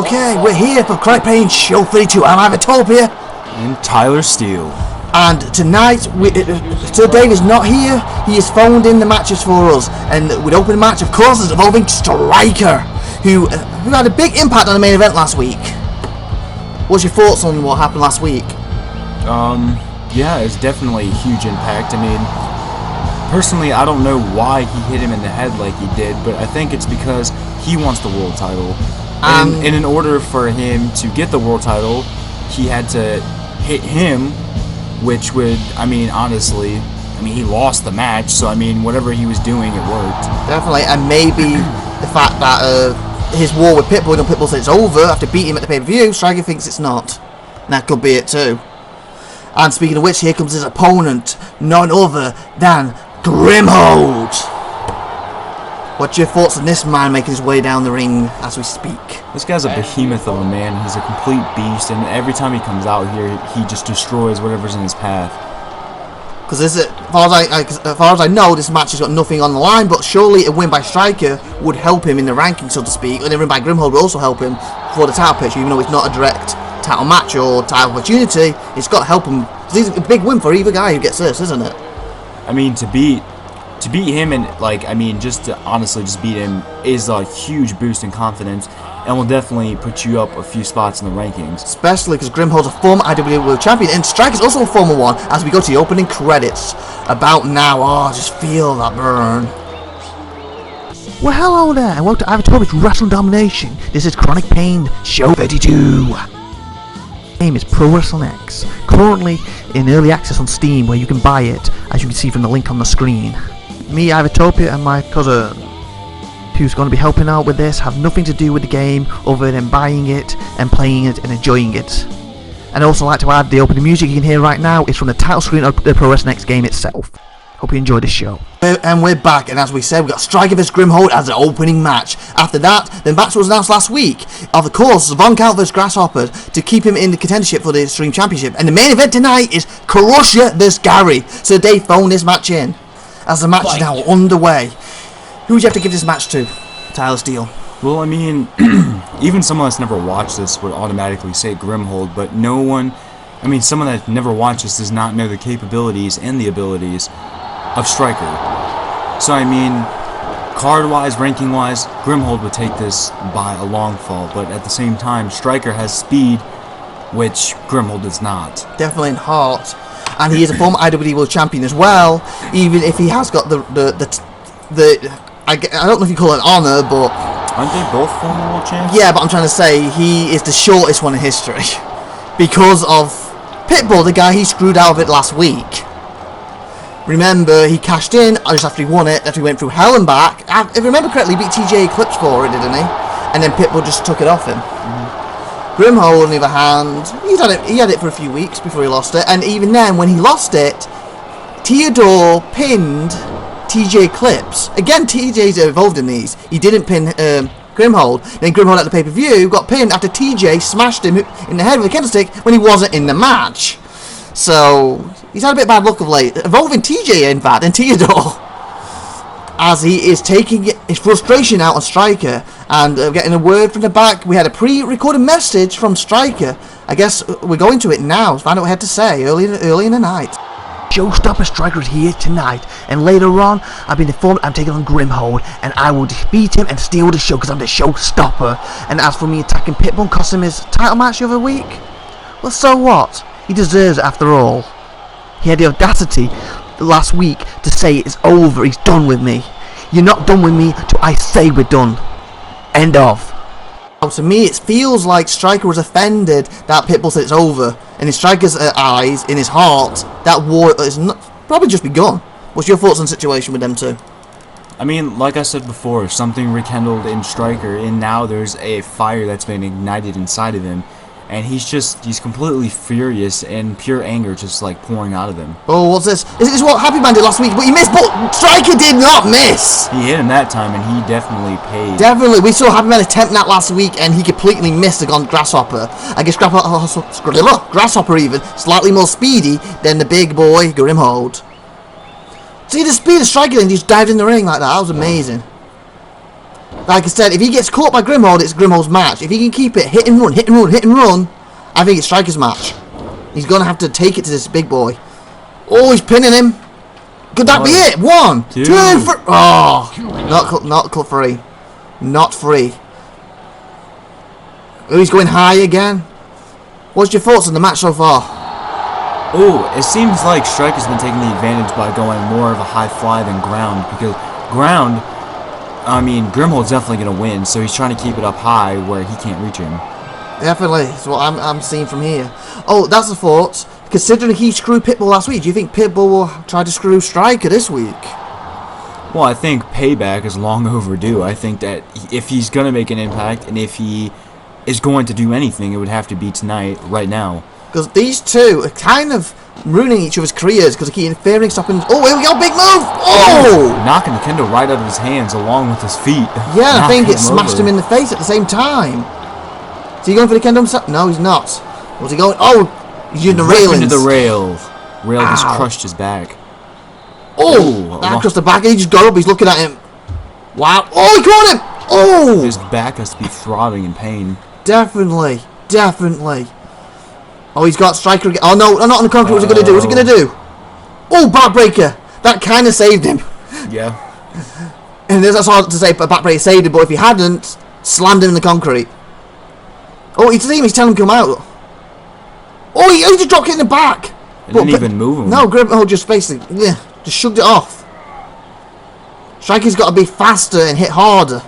Okay, we're here for Kronic Pain Show 32. I'm IVATOPIA. And Tyler Steele. And tonight, Sir Dave is not here. He has phoned in the matches for us. And with opening match, of course, is involving Striker, who had a big impact on the main event last week. What's your thoughts on what happened last week? Yeah, it's definitely a huge impact. I mean, personally, I don't know why he hit him in the head like he did, but I think it's because he wants the world title. And in order for him to get the world title, he had to hit him, which would, I mean, honestly, he lost the match, so, I mean, whatever he was doing, it worked. Definitely, and maybe the fact that his war with Pitbull, and Pitbull said it's over after beating him at the pay-per-view, Striker thinks it's not. And that could be it too. And speaking of which, here comes his opponent, none other than Grimhold. What's your thoughts on this man making his way down the ring as we speak? This guy's a behemoth of a man. He's a complete beast, and every time he comes out here, he just destroys whatever's in his path. Because as far as I know, this match has got nothing on the line, but surely a win by Striker would help him in the rankings, so to speak, and a win by Grimhold would also help him for the title picture, even though it's not a direct title match or title opportunity. It's got to help him. It's a big win for either guy who gets this, isn't it? I mean, to beat him and, like, I mean, just to honestly just beat him is a huge boost in confidence and will definitely put you up a few spots in the rankings. Especially because Grimhold's a former IWD World Champion and Striker's also a former one as we go to the opening credits. About now, I just feel that burn. Well, hello there and welcome to IVATOPIA'S Wrestling Domination. This is Kronic Pain Show 32. Name is Pro Wrestling X, currently in early access on Steam where you can buy it, as you can see from the link on the screen. Me, IVATOPIA, and my cousin, who's going to be helping out with this, have nothing to do with the game other than buying it and playing it and enjoying it. And I'd also like to add the opening music you can hear right now is from the title screen of the Pro Wrestling X game itself. Hope you enjoy this show. And we're back, and as we said, we got Striker vs Grimhold as the opening match. After that, the match was announced last week. Of course, Von Count vs Grasshopper to keep him in the contendership for the Extreme Championship. And the main event tonight is Crusher vs Gary. So Dave phoned this match in as the match is now underway. Who would you have to give this match to, Tyler Steele? Well, I mean, even someone that's never watched this would automatically say Grimhold, but no one, I mean, someone that never watched this does not know the capabilities and the abilities of Striker. So, I mean, card-wise, ranking-wise, Grimhold would take this by a long fall, but at the same time, Striker has speed, which Grimhold does not. Definitely in heart. And he is a former IWD World Champion as well, even if he has got the I don't know if you call it honour, but... Aren't they both former world champions? Yeah, but I'm trying to say he is the shortest one in history. Because of Pitbull, the guy he screwed out of it last week. Remember, he cashed in just after he won it, after he went through hell and back. If I remember correctly, he beat TJ Eclipse for it, didn't he? And then Pitbull just took it off him. Grimhold, on the other hand, he had it for a few weeks before he lost it, and even then, when he lost it, Theodore pinned TJ Eclipse. Again, TJ's involved in these. He didn't pin Grimhold. Then Grimhold at the pay-per-view got pinned after TJ smashed him in the head with a candlestick when he wasn't in the match. So, he's had a bit of bad luck of late. Involving TJ, in fact, and Theodore. As he is taking his frustration out on Striker and getting a word from the back. We had a pre-recorded message from Striker. I guess we're going to it now. Find out what he had to say early in the night. Showstopper Striker is here tonight, and later on, I've been informed I'm taking on Grimhold, and I will defeat him and steal the show because I'm the showstopper. And as for me attacking Pitbull and costing him his title match the other week, well, so what? He deserves it after all. He had the audacity last week to say it's over, he's done with me. You're not done with me till I say we're done. End of. To me, it feels like Striker was offended that Pitbull said it's over. And in Striker's eyes, in his heart, that war is probably just begun. What's your thoughts on the situation with them two? I mean, like I said before, something rekindled in Striker, and now there's a fire that's been ignited inside of him. And he's completely furious, and pure anger just like pouring out of him. Oh, what's this? Is this what Happy Man did last week? But he missed, but Striker did not miss! He hit him that time, and he definitely paid. Definitely. We saw Happy Man attempt that last week, and he completely missed the Grasshopper. I guess Grasshopper even, slightly more speedy than the big boy, Grimhold. See the speed of Striker, and he just dived in the ring like that. That was amazing. Like I said, if he gets caught by Grimhold, it's Grimhold's match. If he can keep it, hit and run, hit and run, hit and run, I think it's Striker's match. He's going to have to take it to this big boy. Oh, he's pinning him. Could that be it? 1, 2, 3. Oh, not cut free. Not free. Oh, he's going high again. What's your thoughts on the match so far? Oh, it seems like Striker's been taking the advantage by going more of a high fly than ground, because ground, I mean, Grimhold's definitely going to win, so he's trying to keep it up high where he can't reach him. Definitely, that's what I'm seeing from here. Oh, that's the thought. Considering he screwed Pitbull last week, do you think Pitbull will try to screw Striker this week? Well, I think payback is long overdue. I think that if he's going to make an impact, and if he is going to do anything, it would have to be tonight, right now. Because these two are kind of ruining each other's careers because they keep interfering, stopping. Oh, here we go, big move! Oh! Knocking the kendo right out of his hands along with his feet. Yeah, I think it smashed him in the face at the same time. Is he going for the kendo himself? No, he's not. What's he going? Oh! He's using the railings. Into the rail. Rail just crushed his back. Oh! That across the back, and he just got up, he's looking at him. Wow. Oh, he caught him! Oh! His back has to be throbbing in pain. Definitely. Definitely. Oh, he's got Striker again. Oh, no, not on the concrete. What's he going to do? What's he going to do? Oh, backbreaker. That kind of saved him. Yeah. And that's hard to say, but backbreaker saved him, but if he hadn't, slammed him in the concrete. Oh, he's telling him to come out. Oh, he just dropped it in the back. It didn't even move him. No, Grimhold just basically, just shoved it off. Striker's got to be faster and hit harder.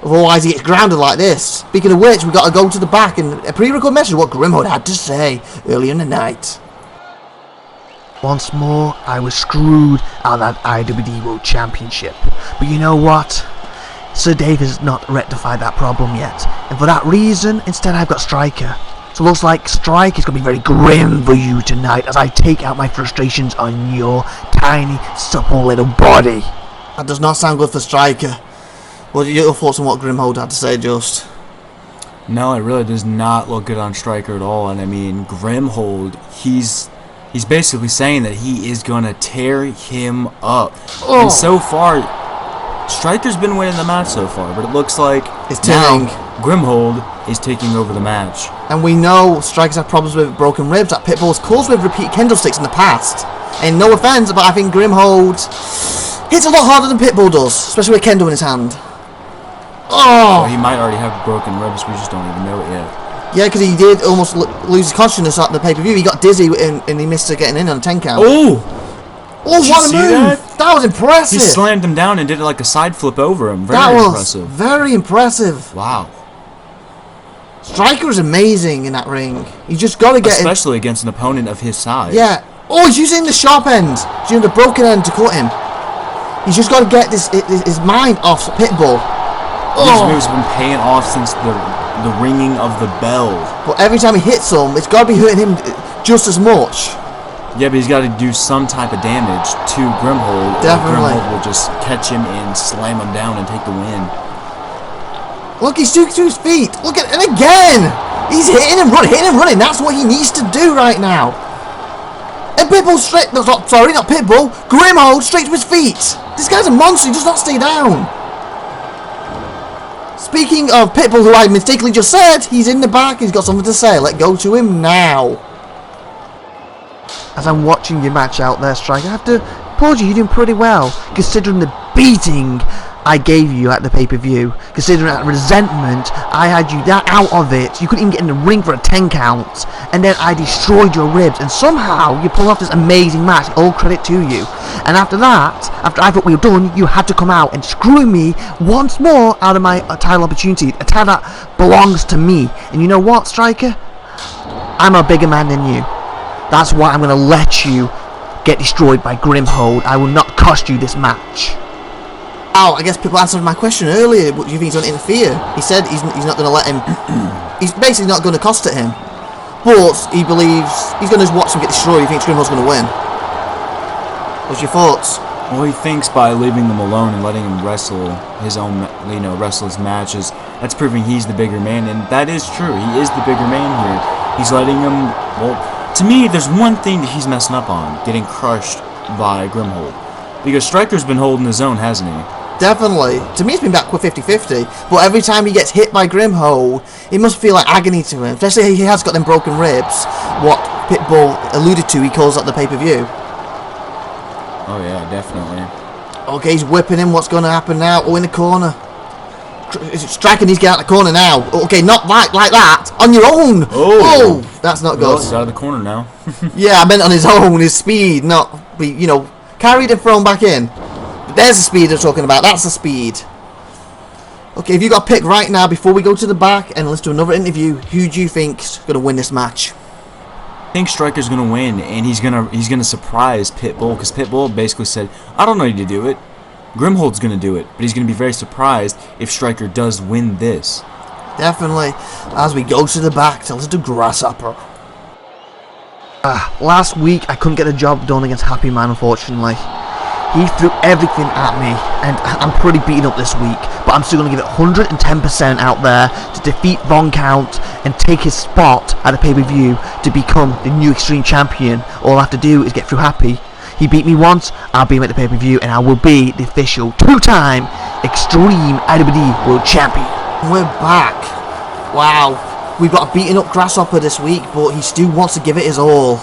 Otherwise he gets grounded like this. Speaking of which, we've got to go to the back and a pre-record message of what Grimhold had to say earlier in the night. Once more, I was screwed out of that IWD World Championship. But you know what? Sir Dave has not rectified that problem yet. And for that reason, instead I've got Striker. So it looks like Striker is going to be very grim for you tonight as I take out my frustrations on your tiny, supple little body. That does not sound good for Striker. What are your thoughts on what Grimhold had to say, Just? No, it really does not look good on Striker at all. And I mean, Grimhold, he's basically saying that he is going to tear him up. Oh. And so far, Striker's been winning the match so far, but it looks like it's now Grimhold is taking over the match. And we know Striker's had problems with broken ribs that Pitbull's caused with repeat kendo sticks in the past. And no offense, but I think Grimhold hits a lot harder than Pitbull does, especially with kendo in his hand. Oh! Well, he might already have broken ribs, we just don't even know it yet. Yeah, because he did almost lose his consciousness at the pay-per-view. He got dizzy and he missed getting in on a 10 count. Oh! Oh, what a move! That was impressive! He slammed him down and did like a side flip over him. Very impressive. Very impressive. Wow. Striker is amazing in that ring. You just got to get especially against an opponent of his size. Yeah. Oh, he's using the sharp end. He's using the broken end to cut him. He's just got to get his mind off Pitbull. These moves have been paying off since the ringing of the bell. But every time he hits him, it's got to be hurting him just as much. Yeah, but he's got to do some type of damage to Grimhold. Definitely. Grimhold will just catch him and slam him down and take the win. Look, he's to his feet. Look at it again. He's hitting and running. That's what he needs to do right now. And Pitbull straight. No, sorry, not Pitbull. Grimhold straight to his feet. This guy's a monster. He does not stay down. Speaking of Pitbull, who I mistakenly just said, he's in the back. He's got something to say. Let's go to him now. As I'm watching your match out there, Striker, I have to applaud you. You're doing pretty well, considering the beating I gave you at the pay-per-view. Considering that resentment, I had you that out of it. You couldn't even get in the ring for a 10 count. And then I destroyed your ribs. And somehow, you pulled off this amazing match. All credit to you. And after that, after I thought we were done, you had to come out and screw me once more out of my title opportunity. A title that belongs to me. And you know what, Striker? I'm a bigger man than you. That's why I'm going to let you get destroyed by Grimhold. I will not cost you this match. Oh, I guess people answered my question earlier. What do you think he's going to interfere? He said he's not going to let him. He's basically not going to cost it him. But he believes he's going to watch him get destroyed. He thinks Grimhold's going to win. What's your thoughts? Well, he thinks by leaving them alone and letting him wrestle his own, wrestle his matches, that's proving he's the bigger man, and that is true. He is the bigger man here. He's letting him. Well, to me, there's one thing that he's messing up on: getting crushed by Grimhold. Because Striker's been holding his own, hasn't he? Definitely. To me, it's been back with 50-50. But every time he gets hit by Grimhold, it must feel like agony to him. Especially he has got them broken ribs. What Pitbull alluded to, he calls that the pay-per-view. Oh yeah, definitely. Okay, he's whipping him. What's going to happen now? Oh, in the corner. Striker needs to get out of the corner now. Okay, not like that. On your own. Oh, that's not good. Well, he's out of the corner now. Yeah, I meant on his own, his speed, not be, carried and thrown back in. But there's the speed they're talking about. That's the speed. Okay, if you got a pick right now before we go to the back and let's do another interview, who do you think's going to win this match? I think Striker's gonna win, and he's gonna surprise Pitbull, because Pitbull basically said, "I don't need to do it. Grimhold's gonna do it," but he's gonna be very surprised if Striker does win this. Definitely. As we go to the back, tell us to Grasshopper. Last week I couldn't get the job done against Happy Man, unfortunately. He threw everything at me, and I'm pretty beaten up this week, but I'm still going to give it 110% out there to defeat Von Count and take his spot at the pay-per-view to become the new Extreme Champion. All I have to do is get through Happy. He beat me once, I'll beat him at the pay-per-view, and I will be the official two-time Extreme IWD World Champion. We're back. Wow. We've got a beaten up Grasshopper this week, but he still wants to give it his all.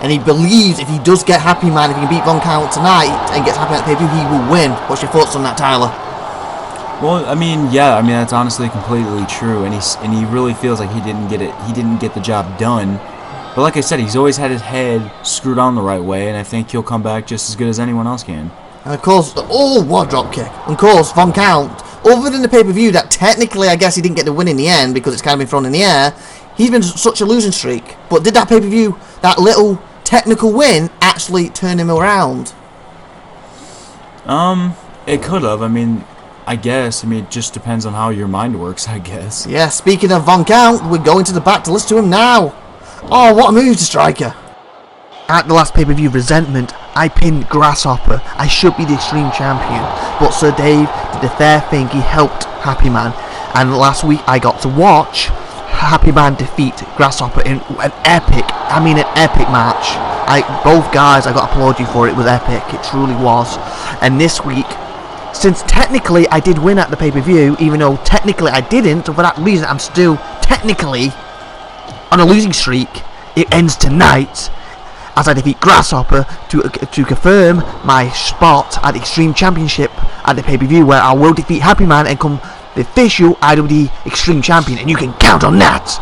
And he believes if he does get Happy Man, if he can beat Von Count tonight and gets Happy Man at the pay-per-view, he will win. What's your thoughts on that, Tyler? Well, I mean, that's honestly completely true, and he really feels like he didn't get the job done. But like I said, he's always had his head screwed on the right way, and I think he'll come back just as good as anyone else can. And of course, what drop kick. Of course, Von Count, other than the pay-per-view that technically I guess he didn't get the win in the end because it's kind of been thrown in the air, he's been such a losing streak. But did that pay-per-view, that little technical win, actually turn him around? It could have. I guess. It just depends on how your mind works, I guess. Yeah, speaking of Von Count, we're going to the back to listen to him now. Oh, what a move to Striker. At the last pay-per-view, Resentment, I pinned Grasshopper. I should be the Extreme Champion. But Sir Dave did the fair thing. He helped Happy Man. And last week I got to watch Happy Man defeat Grasshopper in an epic match. Both guys, I got to applaud you for it. It was epic. It truly was. And this week, since technically I did win at the pay-per-view, even though technically I didn't, for that reason I'm still technically on a losing streak. It ends tonight as I defeat Grasshopper to confirm my spot at the Extreme Championship at the pay-per-view, where I will defeat Happy Man and become the official IWD Extreme Champion, and you can count on that.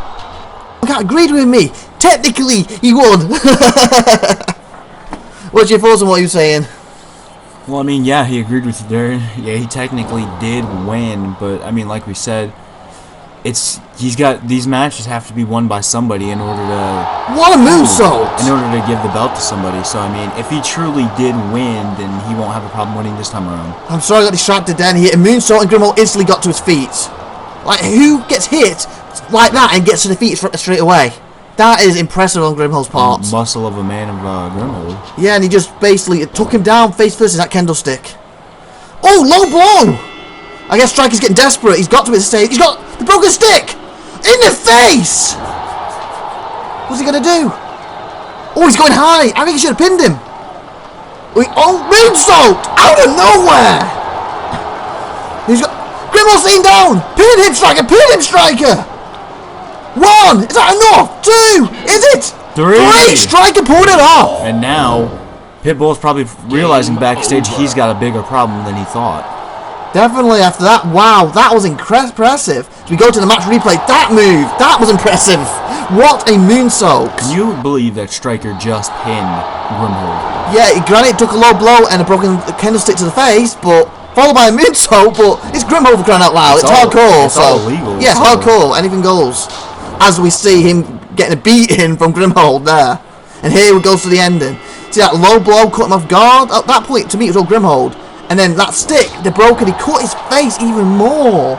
You can't agree with me. Technically, he won. What's your thoughts on what you're saying? Well, he agreed with you there. Yeah, he technically did win, but like we said, these matches have to be won by somebody in order to... What a moonsault! In order to give the belt to somebody. So, if he truly did win, then he won't have a problem winning this time around. I'm sorry I got distracted then. He hit a moonsault and Grimhold instantly got to his feet. Like, who gets hit like that and gets to the feet straight away? That is impressive on Grimhold's part. Muscle of a man of Grimhold. Yeah, and he just basically took him down face first in that kendo stick. Oh, low blow! I guess Striker's getting desperate. He's got to his stage. He's got the broken stick! In the face! What's he going to do? Oh, he's going high. I think he should have pinned him. Oh, moonsault! Out of nowhere! He's got... Grimhold's laying down! Pin him, Striker! Pin him, Striker! 1! Is that enough? 2! Is it? 3! Striker pulled it off! And now, Pitbull's probably realizing backstage he's got a bigger problem than he thought. Definitely after that, wow, that was impressive. So we go to the match replay, that move, that was impressive. What a moonsault. Can you believe that Striker just pinned Grimhold? Yeah, granted it took a low blow and a broken kendo stick to the face, but followed by a moonsault, but it's Grimhold for crying out loud. It's hardcore. It's all illegal. Yeah, so. Hardcore, anything goes. As we see him getting a beating from Grimhold there. And here we go to the ending. See that low blow, cut him off guard. At that point, to me, it was all Grimhold. And then that stick, the broken, he cut his face even more.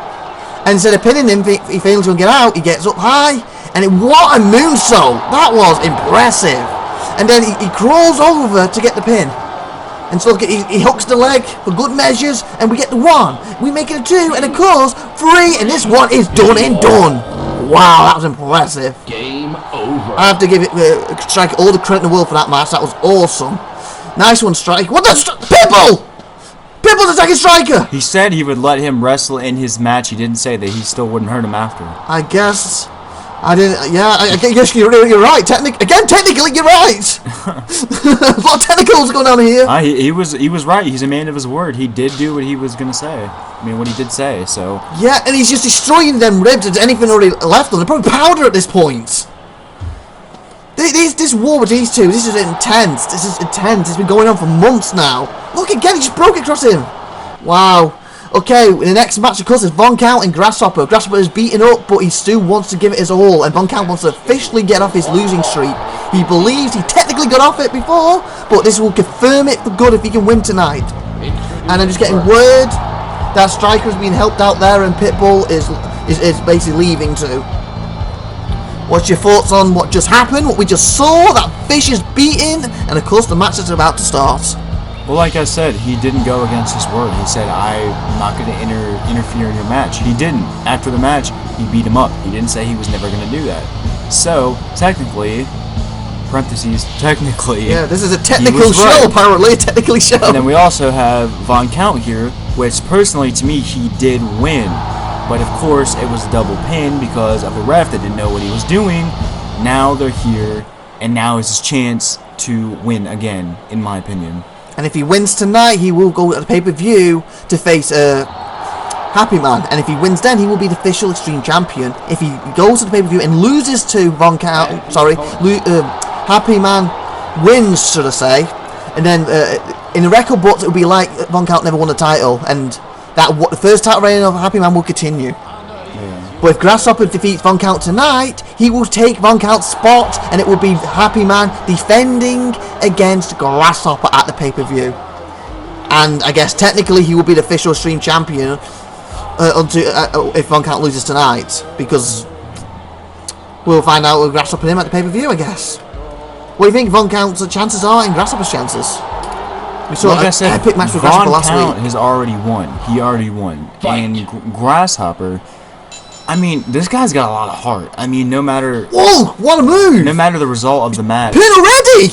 And instead of pinning him, he fails to get out, he gets up high. And what a moonsault. That was impressive. And then he crawls over to get the pin. And so he hooks the leg for good measures, and we get the 1. We make it a 2, and of course, 3, and this one is done and done. Wow, that was impressive. Game over. I have to give it Strike all the credit in the world for that match. That was awesome. Nice one, Strike. What the... Pitbull! Pitbull's attacking Striker! He said he would let him wrestle in his match. He didn't say that he still wouldn't hurt him after. I guess... I didn't... Yeah, I guess you're right. Technically, you're right. A lot of technicals going on here. He was right. He's a man of his word. He did do what he was going to say. I mean, what he did say, so... Yeah, and he's just destroying them ribs. There's anything already left on. They're probably powder at this point. This war with these two, this is intense. This is intense. It's been going on for months now. Look again, he just broke across him. Wow. Okay, in the next match, of course, is Von Count and Grasshopper. Grasshopper is beaten up, but he still wants to give it his all, and Von Count wants to officially get off his losing streak. He believes he technically got off it before, but this will confirm it for good if he can win tonight. And I'm just getting word that Striker is being helped out there, and Pitbull is basically leaving too. What's your thoughts on what just happened, what we just saw, that vicious beating, and of course the match is about to start? Well, like I said, he didn't go against his word. He said, I'm not going to interfere in your match. He didn't. After the match, he beat him up. He didn't say he was never going to do that. So, technically, parentheses, technically... Yeah, this is a technical show, apparently, a technical show. And then we also have Von Count here, which personally, to me, he did win. But of course, it was a double pin because of the ref that didn't know what he was doing. Now they're here, and now is his chance to win again, in my opinion. And if he wins tonight, he will go at the pay-per-view to face Happy Man. And if he wins then, he will be the official Extreme Champion. If he goes to the pay-per-view and loses to Happy Man wins, should I say. And then in the record books, it will be like Von Count never won the title. And the first title reign of Happy Man will continue. But if Grasshopper defeats Von Count tonight, he will take Von Count's spot, and it will be Happy Man defending against Grasshopper at the pay-per-view. And I guess technically he will be the official Extreme Champion if Von Count loses tonight, because we'll find out with Grasshopper and him at the pay-per-view, I guess. What do you think Von Count's chances are and Grasshopper's chances? We saw like I said, epic match with Grasshopper last week. Von Count has already won. He already won. And Grasshopper... I mean, this guy's got a lot of heart. I mean, no matter... Whoa! What a move! No matter the result of the match... Pin already!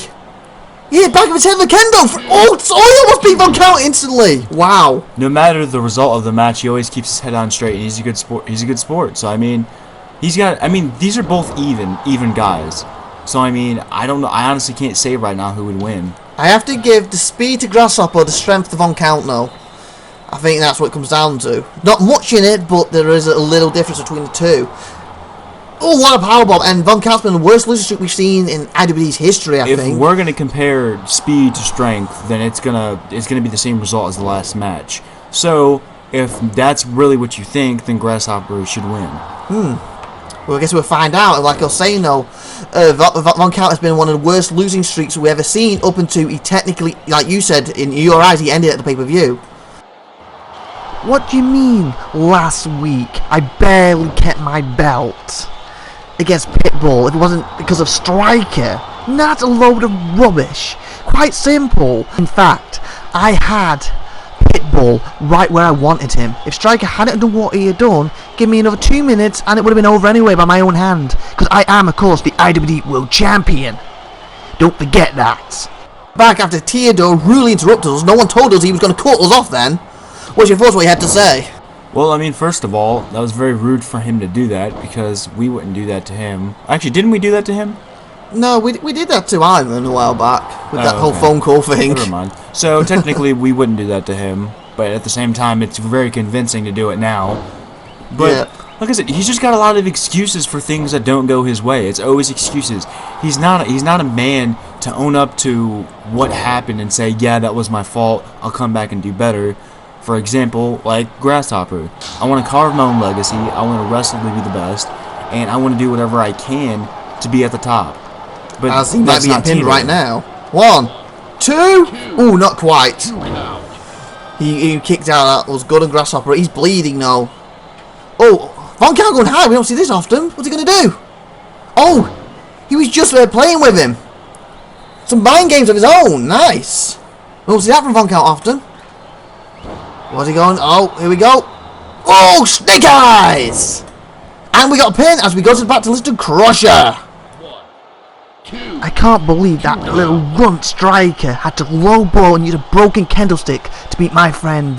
He hit back of his head with a kendo! He almost beat Von Count instantly! Wow. No matter the result of the match, he always keeps his head on straight, and he's a good sport. He's a good sport. So, I mean, he's got... I mean, these are both even guys. So, I mean, I don't know. I honestly can't say right now who would win. I have to give the speed to Grasshopper, the strength to Von Count, though. I think that's what it comes down to. Not much in it, but there is a little difference between the two. Oh, what a powerbomb! And Von Count's been the worst loser streak we've seen in IWD's history, I think. If we're gonna compare speed to strength, then it's gonna be the same result as the last match. So, if that's really what you think, then Grasshopper should win. Well, I guess we'll find out. Like I was saying, though, Von Count has been one of the worst losing streaks we've ever seen, up until he technically, like you said, in your eyes, he ended at the pay-per-view. What do you mean, last week I barely kept my belt against Pitbull if it wasn't because of Striker? That's a load of rubbish. Quite simple. In fact, I had Pitbull right where I wanted him. If Striker hadn't done what he had done, give me another 2 minutes and it would have been over anyway by my own hand. Because I am, of course, the IWD World Champion. Don't forget that. Back after Theodore rudely interrupted us, no one told us he was going to cut us off then. What's your thoughts, what you had to say? Well, I mean, first of all, that was very rude for him to do that, because we wouldn't do that to him. Actually, didn't we do that to him? No, we did that to Ivan a while back, with that whole phone call thing. Never mind. So, technically, we wouldn't do that to him, but at the same time, it's very convincing to do it now. But, like I said, he's just got a lot of excuses for things that don't go his way. It's always excuses. He's not a man to own up to what happened and say, yeah, that was my fault, I'll come back and do better. For example, like Grasshopper. I want to carve my own legacy, I want to wrestle to be the best, and I want to do whatever I can to be at the top. But as he might be pinned right now. 1, 2. Ooh, not quite. He kicked out. That was good on Grasshopper. He's bleeding now. Oh, Von Count going high. We don't see this often. What's he going to do? Oh, he was just playing with him. Some mind games of his own. Nice. We don't see that from Von Count often. Where's he going? Oh, here we go. Oh, Snake Eyes! And we got a pin as we go to the back to Listed Crusher. 1, 2. I can't believe that little runt striker had to low ball and use a broken candlestick to beat my friend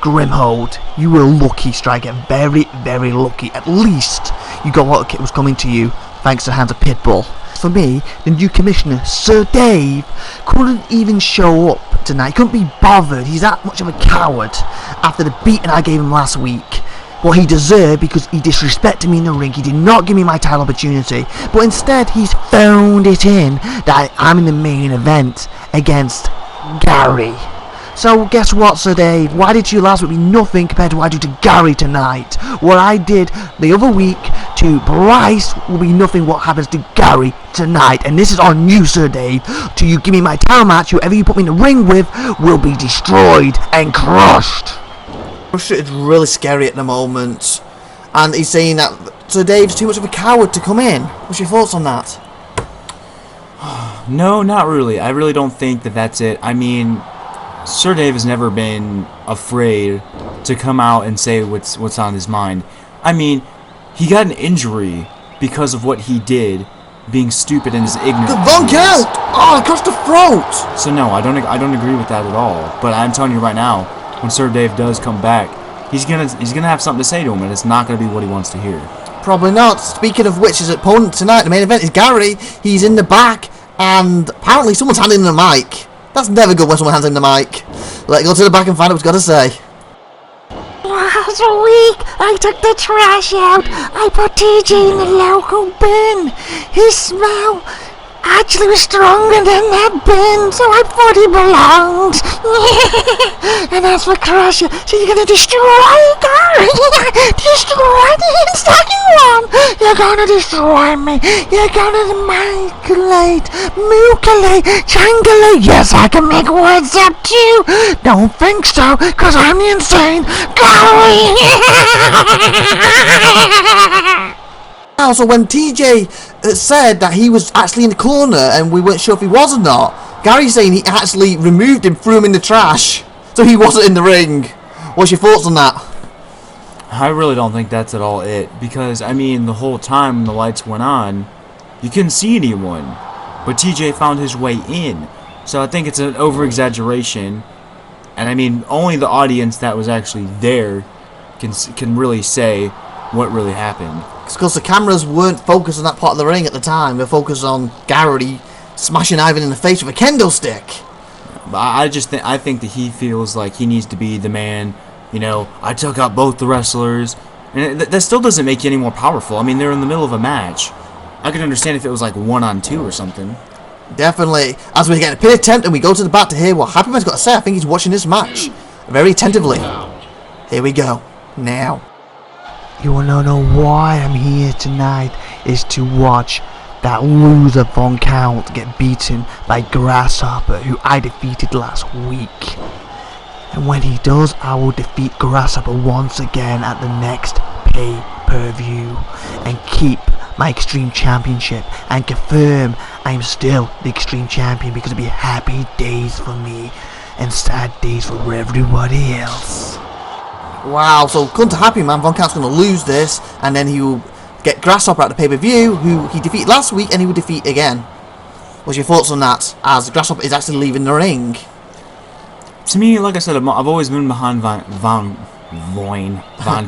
Grimhold. You were lucky, striker. Very, very lucky. At least you got what was coming to you thanks to the hands of Pitbull. For me, the new commissioner, Sir Dave, couldn't even show up tonight. He couldn't be bothered. He's that much of a coward after the beating I gave him last week. What he deserved because he disrespected me in the ring. He did not give me my title opportunity, but instead he's phoned it in that I'm in the main event against Gary. So guess what, Sir Dave? What I did to you last week will be nothing compared to what I did to Gary tonight. What I did the other week to Bryce will be nothing what happens to Gary tonight. And this is on you, Sir Dave. Till you give me my title match, whoever you put me in the ring with will be destroyed and crushed. Crusher is really scary at the moment. And he's saying that Sir Dave's too much of a coward to come in. What's your thoughts on that? No, not really. I really don't think that that's it. I mean, Sir Dave has never been afraid to come out and say what's on his mind. I mean, he got an injury because of what he did, being stupid and his ignorance. The bunk out! Oh, across the throat! So no, I don't agree with that at all. But I'm telling you right now, when Sir Dave does come back, he's gonna have something to say to him, and it's not gonna be what he wants to hear. Probably not. Speaking of which, his opponent tonight, the main event, is Gary. He's in the back, and apparently someone's handing him the mic. That's never good when someone hands him the mic. Let's go to the back and find out what he's got to say. Last week, I took the trash out. I put TJ in the local bin. His smell actually was stronger than that bin, so I thought he belonged. And as for Crusher, so you're gonna destroy Gary? Destroy the instant you want. You're gonna destroy me. You're gonna mutilate, triangulate. Yes, I can make words up too. Don't think so, cause I'm the insane Gary. So when TJ said that he was actually in the corner and we weren't sure if he was or not, Gary's saying he actually removed him, threw him in the trash, so he wasn't in the ring. What's your thoughts on that? I really don't think that's at all it, because I mean the whole time when the lights went on, you couldn't see anyone, but TJ found his way in. So I think it's an over-exaggeration, and I mean only the audience that was actually there can really say what really happened. It's because the cameras weren't focused on that part of the ring at the time. They're focused on Gary smashing Ivan in the face with a kendo stick. But I think that he feels like he needs to be the man. You know, I took out both the wrestlers, and that still doesn't make you any more powerful. I mean, they're in the middle of a match. I could understand if it was like 1-on-2 or something. Definitely. As we get a pin attempt and we go to the back to hear what Happy Man's got to say, I think he's watching this match very attentively. Here we go. Now. You wanna know why I'm here tonight? Is to watch that loser Von Count get beaten by Grasshopper, who I defeated last week. And when he does, I will defeat Grasshopper once again at the next pay-per-view and keep my Extreme Championship and confirm I am still the Extreme Champion, because it'll be happy days for me and sad days for everybody else. Wow, so come to Happy Man, Von Count's going to lose this, and then he will get Grasshopper at the pay-per-view, who he defeated last week, and he will defeat again. What's your thoughts on that, as Grasshopper is actually leaving the ring? To me, like I said, I've always been behind Von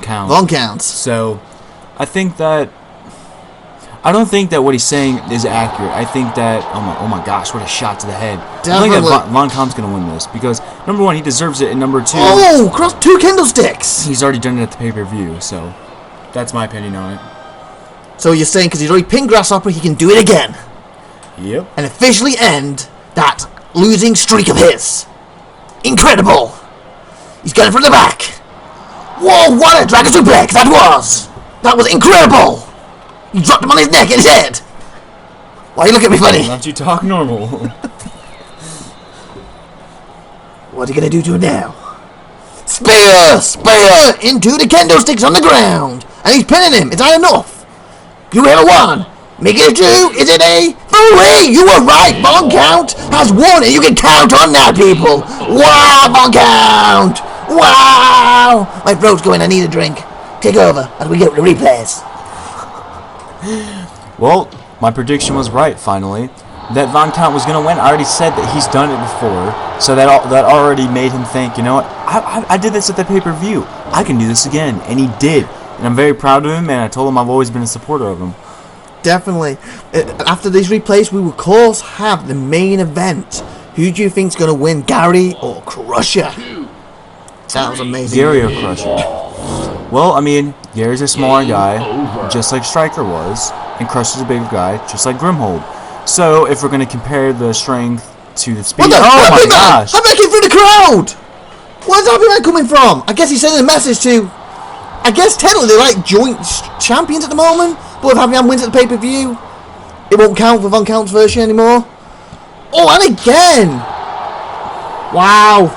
Count. Von Count. So, I don't think that what he's saying is accurate. I think that, oh my gosh, what a shot to the head. Definitely. I think that Von Count's going to win this, because, number one, he deserves it, and number two... Oh, cross 2 candlesticks! He's already done it at the pay-per-view, so that's my opinion on it. So you're saying because he's already pinned Grasshopper, he can do it again? Yep. And officially end that losing streak of his. Incredible! He's got it from the back. Whoa, what a dragon suplex that was! That was incredible! You dropped him on his neck and his head! Why you look at me funny? Don't you talk normal. What are you gonna do to him now? Spear! Spear! Into the kendo sticks on the ground! And he's pinning him! It's not enough! You have a 1! Make it a 2! Is it a 3? You were right! Von Count has won, and you can count on that, people! Wow, Von Count! Wow! My throat's going, I need a drink. Take over as we get the replays. Well, my prediction was right, finally. that Von Count was going to win. I already said that he's done it before, so that already made him think, you know what, I did this at the pay-per-view. I can do this again, and he did. And I'm very proud of him, and I told him I've always been a supporter of him. Definitely. After these replays, we will of course have the main event. Who do you think's going to win, Gary or Crusher? That was amazing. Gary or Crusher? Well, I mean, Gary's a smaller guy, just like Stryker was, and Crusher's a bigger guy, just like Grimhold. So, if we're going to compare the strength to the speed... What the oh my gosh! I'm making through the crowd! Where's Happy Man coming from? I guess he's sending a message to... I guess technically they're like joint champions at the moment, but if Happy Man wins at the pay-per-view, it won't count for Von Count's version anymore. Oh, and again! Wow.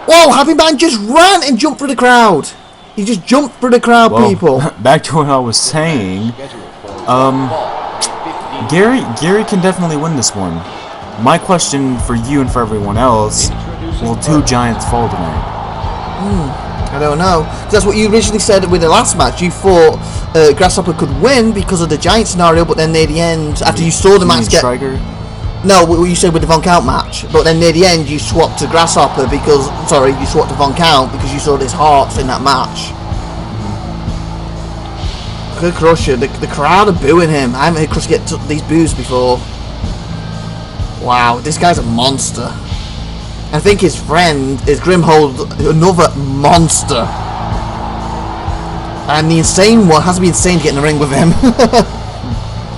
Whoa, Happy Man just ran and jumped through the crowd. He just jumped through the crowd, well, people. Back to what I was saying. Gary can definitely win this one. My question for you and for everyone else, will two giants fall tonight? I don't know. That's what you originally said with the last match. You thought Grasshopper could win because of the giant scenario, but then near the end, after you saw the match get... Stryker? No, what you said with the Von Count match. But then near the end, you swapped to Grasshopper because... Sorry, you swapped to Von Count because you saw his heart in that match. Good Crusher. The crowd are booing him. I haven't heard Crusher get these boos before. Wow, this guy's a monster. I think his friend is Grimhold, another monster. And the insane one has to be insane to get in the ring with him.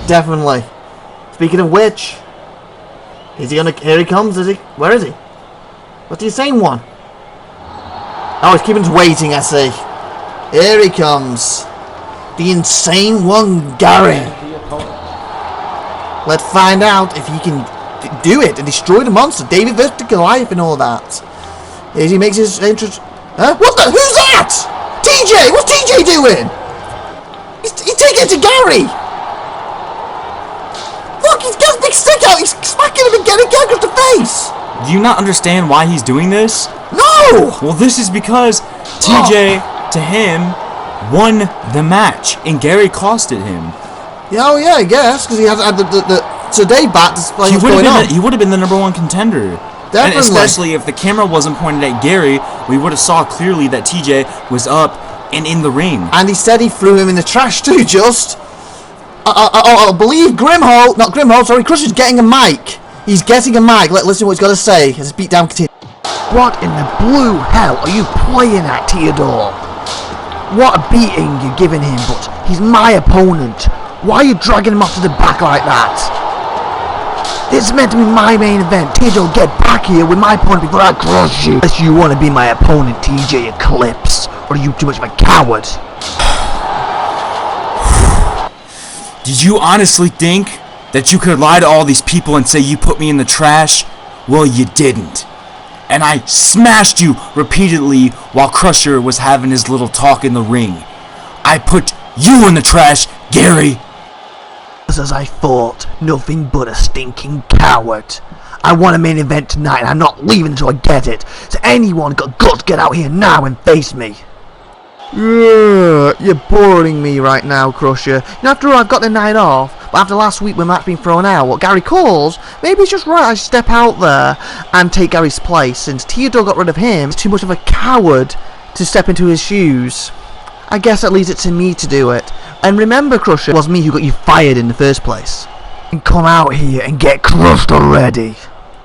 Definitely. Speaking of which, is he gonna... Here he comes, is he? Where is he? What's the insane one? Oh, he's keeping us waiting, I see. Here he comes. The insane one, Gary. Let's find out if he can do it and destroy the monster. David versus Goliath and all that. As he makes his entrance. Huh? What the? Who's that? TJ! What's TJ doing? He's taking it to Gary. Look, he's got a big stick out. He's smacking him and getting Gary across the face. Do you not understand why he's doing this? No! Well, this is because TJ, to him, won the match, and Gary costed him. Yeah, oh yeah, I guess, because he had so they back to explain what's going on. He would have been the #1 contender. Definitely. And especially if the camera wasn't pointed at Gary, we would have saw clearly that TJ was up and in the ring. And he said he threw him in the trash too, just. I believe Grimhold, not Grimhold, sorry, Crusher's getting a mic. He's getting a mic. Let's listen to what he's got to say as his beatdown continues. What in the blue hell are you playing at, Theodore? What a beating you're giving him, but he's my opponent. Why are you dragging him off to the back like that? This is meant to be my main event. Theodore, get back here with my opponent before I crush you. Unless you want to be my opponent, TJ Eclipse. Or are you too much of a coward? Did you honestly think that you could lie to all these people and say you put me in the trash? Well, you didn't. And I smashed you repeatedly while Crusher was having his little talk in the ring. I put you in the trash, Gary. As I thought, nothing but a stinking coward. I want a main event tonight and I'm not leaving until I get it. So anyone got guts, get out here now and face me. Yeah, you're boring me right now, Crusher. After all, I've got the night off, but after last week when Matt's been thrown out, what Gary calls, maybe it's just right I step out there and take Gary's place. Since Theodore got rid of him, he's too much of a coward to step into his shoes. I guess that leaves it to me to do it. And remember, Crusher, it was me who got you fired in the first place. And come out here and get crushed already.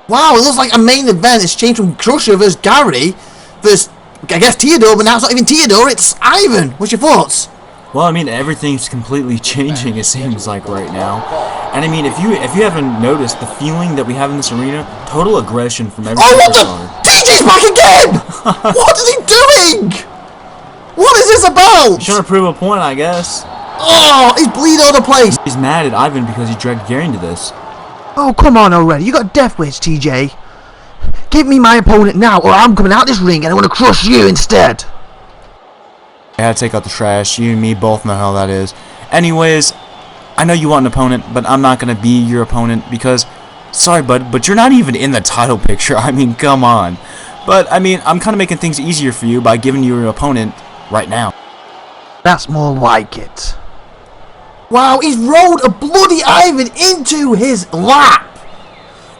Wow, it looks like a main event has changed from Crusher versus Gary versus, I guess, Theodore, but now it's not even Theodore, it's Ivan. What's your thoughts? Well, I mean, everything's completely changing, it seems like, right now. And I mean, if you haven't noticed, the feeling that we have in this arena, total aggression from every superstar. TJ's back again! What is he doing? What is this about? He's trying to prove a point, I guess. Oh, he's bleeding all the place. He's mad at Ivan because he dragged Gary into this. Oh, come on already. You got death wish, TJ. Give me my opponent now, or I'm coming out this ring and I'm going to crush you instead. I had to take out the trash. You and me both know how that is. Anyways, I know you want an opponent, but I'm not going to be your opponent because, sorry, bud, but you're not even in the title picture. I mean, come on. But, I mean, I'm kind of making things easier for you by giving you your opponent right now. That's more like it. Wow, he's rolled a bloody Ivan into his lap.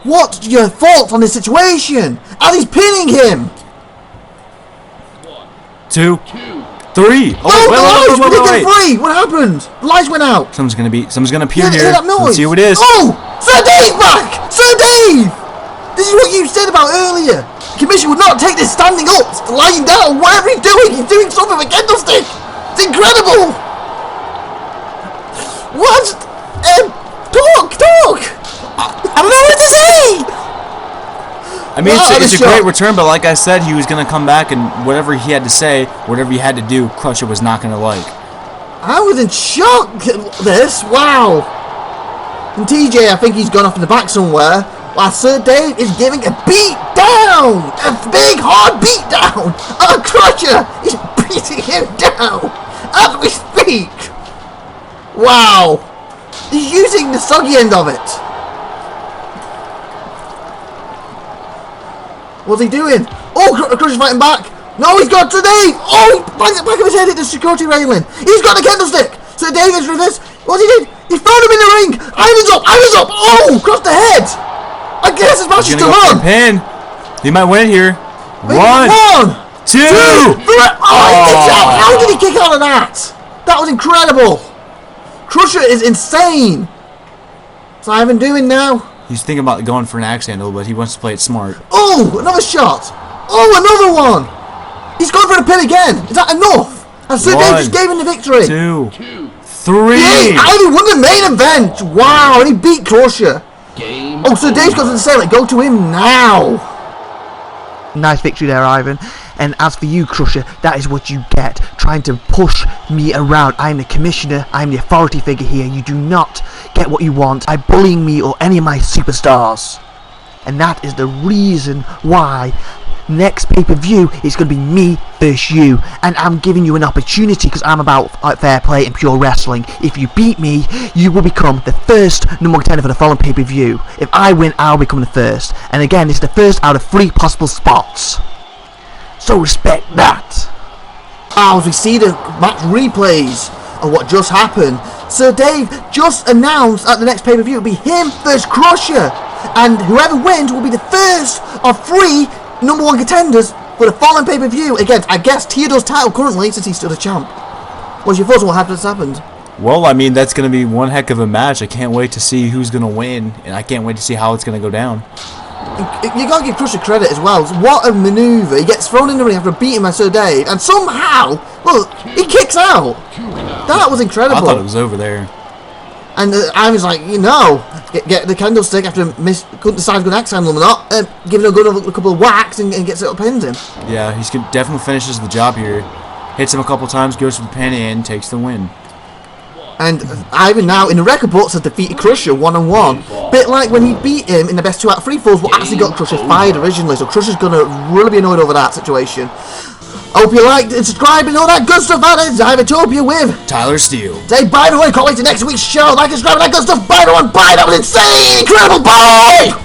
What's your thoughts on this situation? And he's pinning him. 2, 3. Wait. What happened? The lights went out. Someone's gonna appear here. That noise? Let's see who it is. Oh, Sir Dave's back! Sir Dave! This is what you said about earlier. The commission would not take this standing up, lying down, whatever he's doing something with a candlestick. It's incredible. What? Talk! I don't know what to say! I mean, it's a great return, but like I said, he was going to come back, and whatever he had to say, whatever he had to do, Crusher was not going to like. I was in shock at this. Wow. And TJ, I think he's gone off in the back somewhere, while Sir Dave is giving a beat down! A big, hard beat down! Oh, Crusher is beating him down as we speak! Wow! He's using the soggy end of it. What's he doing? Oh, Crusher's fighting back. No, he's got Sir Dave. Oh, he bangs it back of his head at the security railing. He's got the candlestick. Sir Dave is reversed. What's he did? He's thrown him in the ring. Ivan's up. Oh, across the head. I guess his match is still on. Pin. He might win it here. Wait, 1, 2. How did he kick out of that? That was incredible. Crusher is insane. What's Ivan doing now? He's thinking about going for an axe handle, but he wants to play it smart. Oh, another shot. Oh, another one. He's going for the pin again. Is that enough? And Sir Dave just gave him the victory. 2, 3. Yeah, Ivan won the main event. Wow, and he beat Crusher. Oh, Sir Dave's got to say, go to him now. Nice victory there, Ivan. And as for you, Crusher, that is what you get, trying to push me around. I'm the commissioner, I'm the authority figure here. You do not get what you want by bullying me or any of my superstars. And that is the reason why next pay-per-view is going to be me versus you. And I'm giving you an opportunity because I'm about fair play and pure wrestling. If you beat me, you will become the first number 1 contender for the following pay-per-view. If I win, I'll become the first. And again, it's the first out of 3 possible spots. So respect that. As we see the match replays of what just happened, Sir Dave just announced at the next pay-per-view it'll be him versus Crusher, and whoever wins will be the first of 3 number 1 contenders for the following pay-per-view against, I guess, Theodore's title currently, since he's still a champ. What's your thoughts on what happened? Well, I mean, that's going to be one heck of a match. I can't wait to see who's going to win, and I can't wait to see how it's going to go down. You gotta give Crusher credit as well. What a maneuver. He gets thrown in the ring after beating by Sir Dave, and somehow, look, he kicks out. That was incredible. I thought it was over there. And I was like, get the candlestick after couldn't decide if going to axe handle him or not, give him a couple of whacks and gets it up, pins him. Yeah, he definitely finishes the job here. Hits him a couple times, goes for the pin, and takes the win. And Ivan now in the record books has defeated Crusher 1-on-1. Bit like when he beat him in the best 2 out of 3 falls, what actually got Crusher fired originally. So Crusher's gonna really be annoyed over that situation. Hope you liked and subscribe and all that good stuff. That is IVATOPIA with Tyler Steele. Say bye everyone. Can't wait to next week's show. Like and subscribe and that good stuff. Bye everyone. Bye. That was insane. Incredible. Bye.